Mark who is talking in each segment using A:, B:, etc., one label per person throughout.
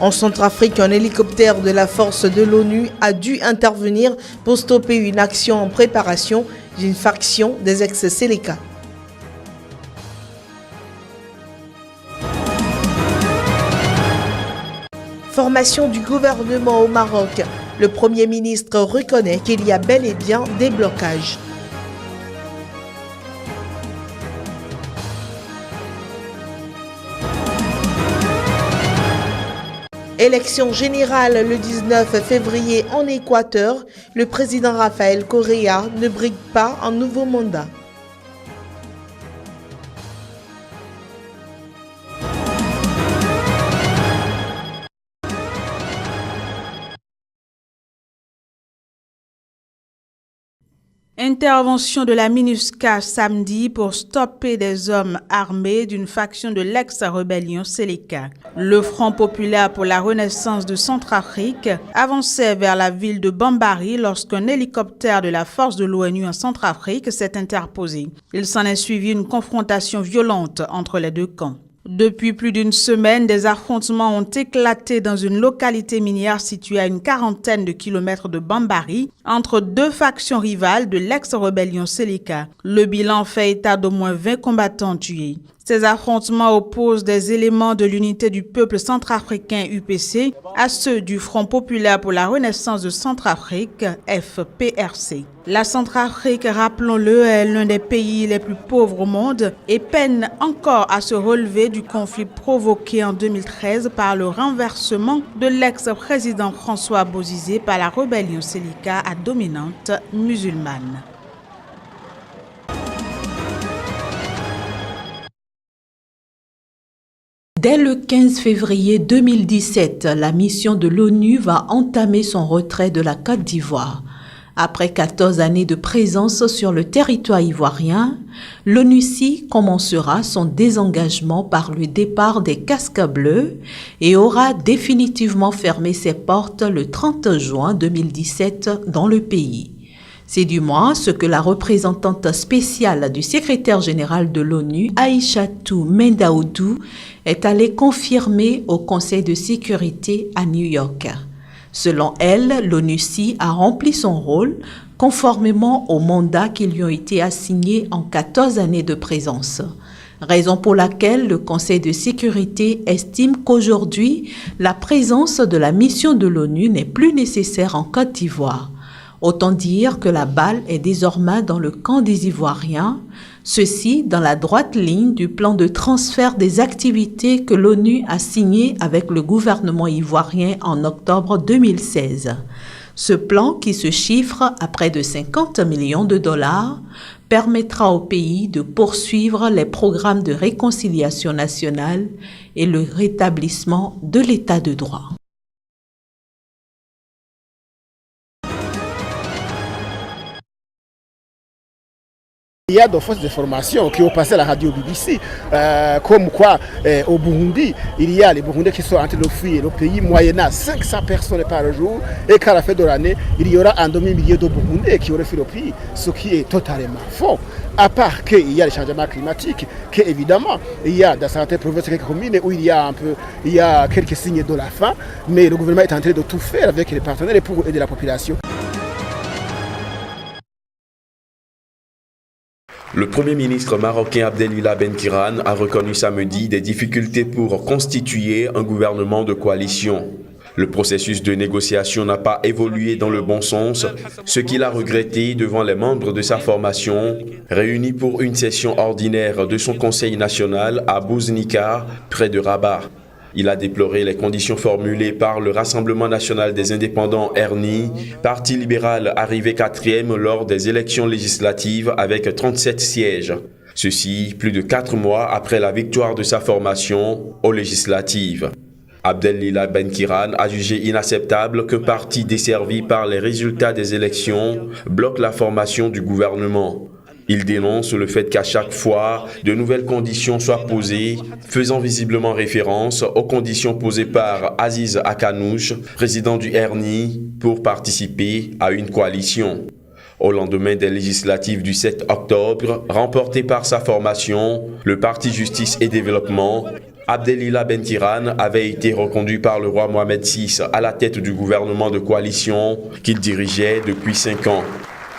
A: En Centrafrique, un hélicoptère de la force de l'ONU a dû intervenir pour stopper une action en préparation d'une faction des ex-Séléka. Formation du gouvernement au Maroc. Le Premier ministre reconnaît qu'il y a bel et bien des blocages. Élection générale le 19 février en Équateur. Le président Rafael Correa ne brigue pas un nouveau mandat.
B: Intervention de la MINUSCA samedi pour stopper des hommes armés d'une faction de l'ex-rébellion Séléka. Le Front populaire pour la renaissance de Centrafrique avançait vers la ville de Bambari lorsqu'un hélicoptère de la force de l'ONU en Centrafrique s'est interposé. Il s'en est suivi une confrontation violente entre les deux camps. Depuis plus d'une semaine, des affrontements ont éclaté dans une localité minière située à une quarantaine de kilomètres de Bambari entre deux factions rivales de l'ex-rébellion Séléka. Le bilan fait état d'au moins 20 combattants tués. Ces affrontements opposent des éléments de l'unité du peuple centrafricain UPC à ceux du Front populaire pour la renaissance de Centrafrique, FPRC. La Centrafrique, rappelons-le, est l'un des pays les plus pauvres au monde et peine encore à se relever du conflit provoqué en 2013 par le renversement de l'ex-président François Bozizé par la rébellion Séléka à dominante musulmane.
C: Dès le 15 février 2017, la mission de l'ONU va entamer son retrait de la Côte d'Ivoire. Après 14 années de présence sur le territoire ivoirien, l'ONUCI commencera son désengagement par le départ des casques bleus et aura définitivement fermé ses portes le 30 juin 2017 dans le pays. C'est du moins ce que la représentante spéciale du secrétaire général de l'ONU, Aïchatou Mendaoudou, est allée confirmer au Conseil de sécurité à New York. Selon elle, l'ONUCI a rempli son rôle conformément aux mandats qui lui ont été assignés en 14 années de présence. Raison pour laquelle le Conseil de sécurité estime qu'aujourd'hui, la présence de la mission de l'ONU n'est plus nécessaire en Côte d'Ivoire. Autant dire que la balle est désormais dans le camp des Ivoiriens, ceci dans la droite ligne du plan de transfert des activités que l'ONU a signé avec le gouvernement ivoirien en octobre 2016. Ce plan, qui se chiffre à près de 50 millions de dollars, permettra au pays de poursuivre les programmes de réconciliation nationale et le rétablissement de l'état de droit.
D: Il y a des fausses informations qui ont passé à la radio BBC, comme quoi au Burundi, il y a les Burundais qui sont en train de fuir le pays moyennant 500 personnes par jour et qu'à la fin de l'année, il y aura un demi-millier de Burundais qui auraient fui le pays, ce qui est totalement faux. À part qu'il y a les changements climatiques, qu'évidemment, il y a dans certaines provinces, quelques communes où il y a quelques signes de la faim, mais le gouvernement est en train de tout faire avec les partenaires pour aider la population.
E: Le Premier ministre marocain Abdelila Benkiran a reconnu samedi des difficultés pour constituer un gouvernement de coalition. Le processus de négociation n'a pas évolué dans le bon sens, ce qu'il a regretté devant les membres de sa formation, réunis pour une session ordinaire de son conseil national à Bouznika, près de Rabat. Il a déploré les conditions formulées par le Rassemblement national des indépendants RNI, parti libéral arrivé 4e lors des élections législatives avec 37 sièges. Ceci plus de 4 mois après la victoire de sa formation aux législatives. Abdelila Benkiran a jugé inacceptable qu'un parti desservi par les résultats des élections bloque la formation du gouvernement. Il dénonce le fait qu'à chaque fois, de nouvelles conditions soient posées, faisant visiblement référence aux conditions posées par Aziz Akanouche, président du RNI, pour participer à une coalition. Au lendemain des législatives du 7 octobre, remportées par sa formation, le Parti Justice et Développement, Abdelila Benkiran avait été reconduit par le roi Mohamed VI à la tête du gouvernement de coalition qu'il dirigeait depuis 5 ans.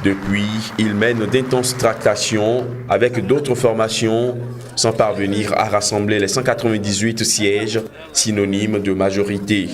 E: Depuis, il mène d'intenses tractations avec d'autres formations sans parvenir à rassembler les 198 sièges, synonymes de majorité.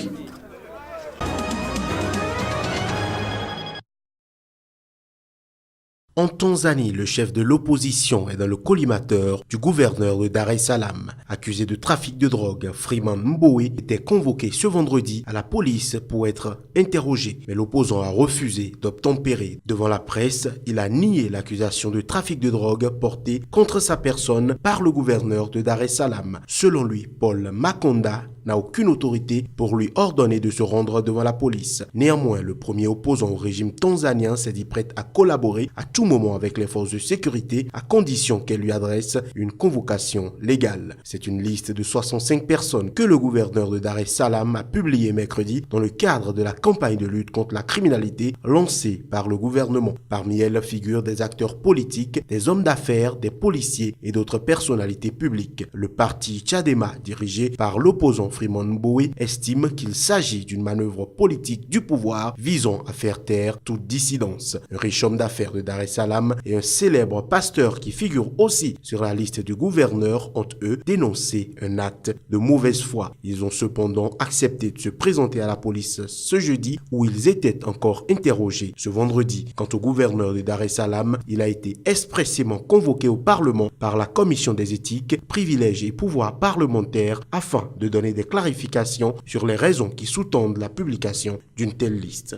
F: En Tanzanie, le chef de l'opposition est dans le collimateur du gouverneur de Dar es Salaam. Accusé de trafic de drogue, Freeman Mbowe était convoqué ce vendredi à la police pour être interrogé. Mais l'opposant a refusé d'obtempérer. Devant la presse, il a nié l'accusation de trafic de drogue portée contre sa personne par le gouverneur de Dar es Salaam. Selon lui, Paul Makonda n'a aucune autorité pour lui ordonner de se rendre devant la police. Néanmoins, le premier opposant au régime tanzanien s'est dit prêt à collaborer à tout moment avec les forces de sécurité à condition qu'elles lui adressent une convocation légale. C'est une liste de 65 personnes que le gouverneur de Dar es Salaam a publiée mercredi dans le cadre de la campagne de lutte contre la criminalité lancée par le gouvernement. Parmi elles figurent des acteurs politiques, des hommes d'affaires, des policiers et d'autres personnalités publiques. Le parti Chadema, dirigé par l'opposant Freeman Mbowe, estime qu'il s'agit d'une manœuvre politique du pouvoir visant à faire taire toute dissidence. Un riche homme d'affaires de Dar es Salaam et un célèbre pasteur qui figure aussi sur la liste du gouverneur ont eux dénoncé un acte de mauvaise foi. Ils ont cependant accepté de se présenter à la police ce jeudi où ils étaient encore interrogés ce vendredi. Quant au gouverneur de Dar es Salaam, il a été expressément convoqué au Parlement par la commission des éthiques, privilèges et pouvoirs parlementaires afin de donner des clarifications sur les raisons qui sous-tendent la publication d'une telle liste.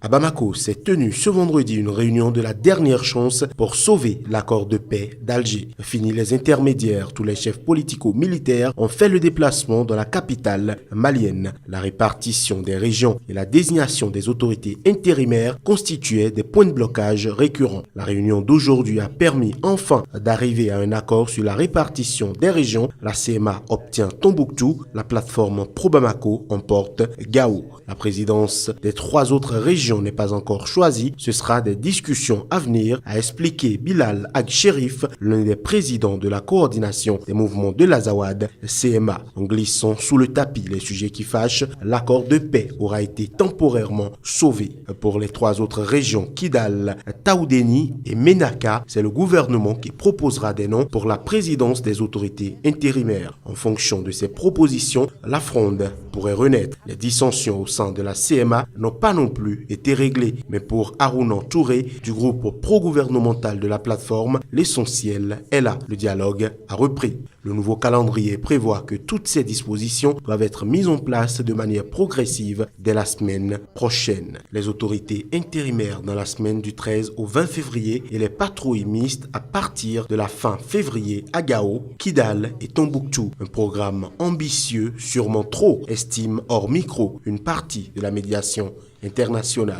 F: À Bamako s'est tenue ce vendredi une réunion de la dernière chance pour sauver l'accord de paix d'Alger. Fini les intermédiaires, tous les chefs politico-militaires ont fait le déplacement dans la capitale malienne. La répartition des régions et la désignation des autorités intérimaires constituaient des points de blocage récurrents. La réunion d'aujourd'hui a permis enfin d'arriver à un accord sur la répartition des régions. La CMA obtient Tombouctou, la plateforme Pro-Bamako emporte Gao. La présidence des 3 autres régions n'est pas encore choisie. Ce sera des discussions à venir, a expliqué Bilal Ag-Sherif, l'un des présidents de la coordination des mouvements de l'Azawad, CMA. En glissant sous le tapis les sujets qui fâchent, l'accord de paix aura été temporairement sauvé. Pour les 3 autres régions, Kidal, Taoudéni et Ménaka, c'est le gouvernement qui proposera des noms pour la présidence des autorités intérimaires. En fonction de ces propositions, la fronde pourrait renaître. Les dissensions au sein de la CMA n'ont pas non plus été réglées. Mais pour Harounan Touré, du groupe pro-gouvernemental de la plateforme, l'essentiel est là. Le dialogue a repris. Le nouveau calendrier prévoit que toutes ces dispositions doivent être mises en place de manière progressive dès la semaine prochaine. Les autorités intérimaires dans la semaine du 13 au 20 février et les patrouilles mixtes à partir de la fin février à Gao, Kidal et Tombouctou. Un programme ambitieux, sûrement trop, estime hors micro une partie de la médiation internationale.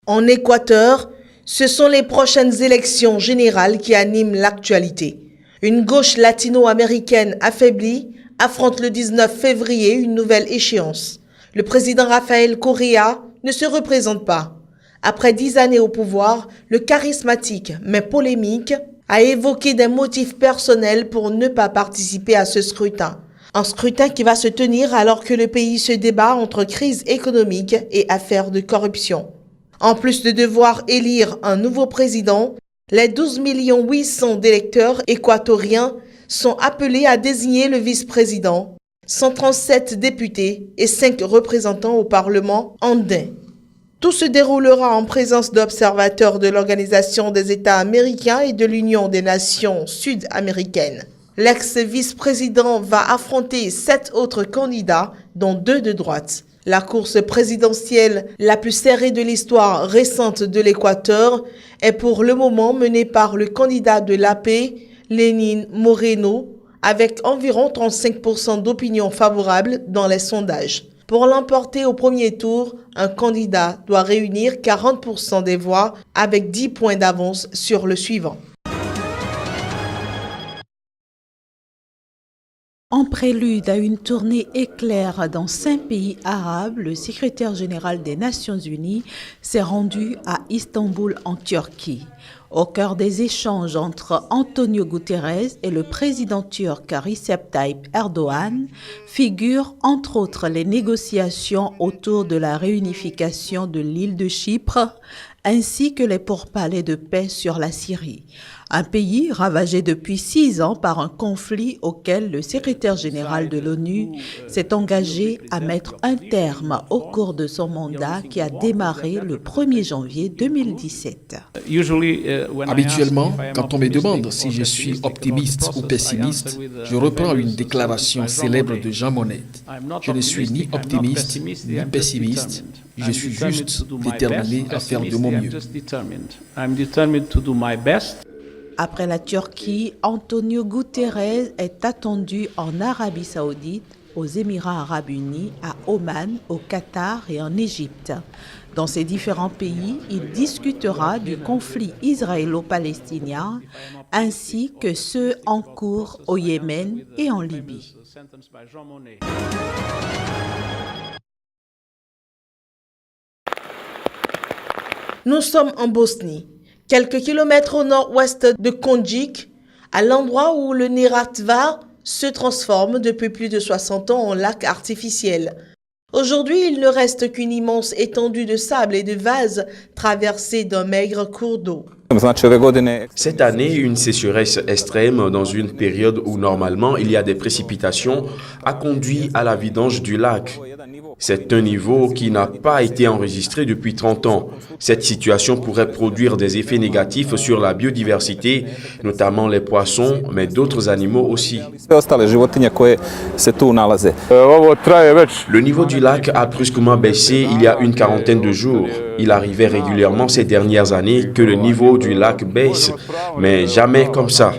A: En Équateur, ce sont les prochaines élections générales qui animent l'actualité. Une gauche latino-américaine affaiblie affronte le 19 février une nouvelle échéance. Le président Rafael Correa ne se représente pas. Après 10 années au pouvoir, le charismatique mais polémique a évoqué des motifs personnels pour ne pas participer à ce scrutin. Un scrutin qui va se tenir alors que le pays se débat entre crise économique et affaires de corruption. En plus de devoir élire un nouveau président, les 12 800 000 d'électeurs équatoriens sont appelés à désigner le vice-président, 137 députés et 5 représentants au Parlement andin. Tout se déroulera en présence d'observateurs de l'Organisation des États américains et de l'Union des Nations sud-américaines. L'ex-vice-président va affronter 7 autres candidats, dont 2 de droite. La course présidentielle la plus serrée de l'histoire récente de l'Équateur est pour le moment menée par le candidat de l'AP, Lénin Moreno, avec environ 35% d'opinion favorable dans les sondages. Pour l'emporter au premier tour, un candidat doit réunir 40% des voix avec 10 points d'avance sur le suivant.
C: En prélude à une tournée éclair dans 5 pays arabes, le secrétaire général des Nations Unies s'est rendu à Istanbul en Turquie. Au cœur des échanges entre Antonio Guterres et le président turc Recep Tayyip Erdogan figurent entre autres les négociations autour de la réunification de l'île de Chypre ainsi que les pourparlers de paix sur la Syrie. Un pays ravagé depuis 6 ans par un conflit auquel le secrétaire général de l'ONU s'est engagé à mettre un terme au cours de son mandat qui a démarré le 1er janvier 2017.
G: Habituellement, quand on me demande si je suis optimiste ou pessimiste, je reprends une déclaration célèbre de Jean Monnet. Je ne suis ni optimiste ni pessimiste, je suis juste déterminé à faire de mon mieux.
C: Après la Turquie, Antonio Guterres est attendu en Arabie Saoudite, aux Émirats Arabes Unis, à Oman, au Qatar et en Égypte. Dans ces différents pays, il discutera du conflit israélo-palestinien ainsi que ceux en cours au Yémen et en Libye.
A: Nous sommes en Bosnie, quelques kilomètres au nord-ouest de Konjic, à l'endroit où le Neretva se transforme depuis plus de 60 ans en lac artificiel. Aujourd'hui, il ne reste qu'une immense étendue de sable et de vases traversée d'un maigre cours d'eau.
E: Cette année, une sécheresse extrême dans une période où normalement il y a des précipitations a conduit à la vidange du lac. C'est un niveau qui n'a pas été enregistré depuis 30 ans. Cette situation pourrait produire des effets négatifs sur la biodiversité, notamment les poissons, mais d'autres animaux aussi. Le niveau du lac a brusquement baissé il y a une quarantaine de jours. Il arrivait régulièrement ces dernières années que le niveau du lac baisse, mais jamais comme ça.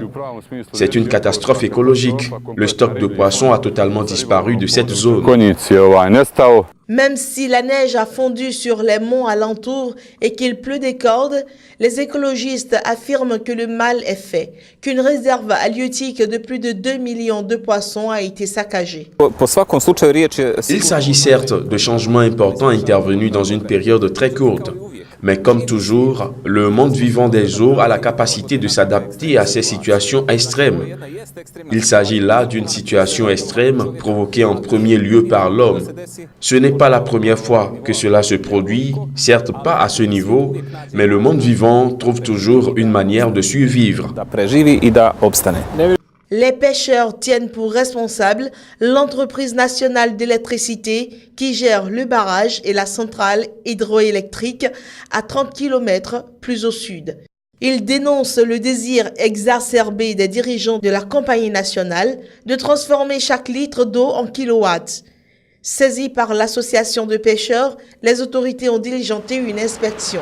E: C'est une catastrophe écologique. Le stock de poissons a totalement disparu de cette zone.
A: Même si la neige a fondu sur les monts alentours et qu'il pleut des cordes, les écologistes affirment que le mal est fait, qu'une réserve halieutique de plus de 2 millions de poissons a été saccagée.
E: Il s'agit certes de changements importants intervenus dans une période très courte. Mais comme toujours, le monde vivant des eaux a la capacité de s'adapter à ces situations extrêmes. Il s'agit là d'une situation extrême provoquée en premier lieu par l'homme. Ce n'est pas la première fois que cela se produit, certes pas à ce niveau, mais le monde vivant trouve toujours une manière de survivre.
A: Les pêcheurs tiennent pour responsable l'entreprise nationale d'électricité qui gère le barrage et la centrale hydroélectrique à 30 km plus au sud. Ils dénoncent le désir exacerbé des dirigeants de la compagnie nationale de transformer chaque litre d'eau en kilowatts. Saisis par l'association de pêcheurs, les autorités ont diligenté une inspection.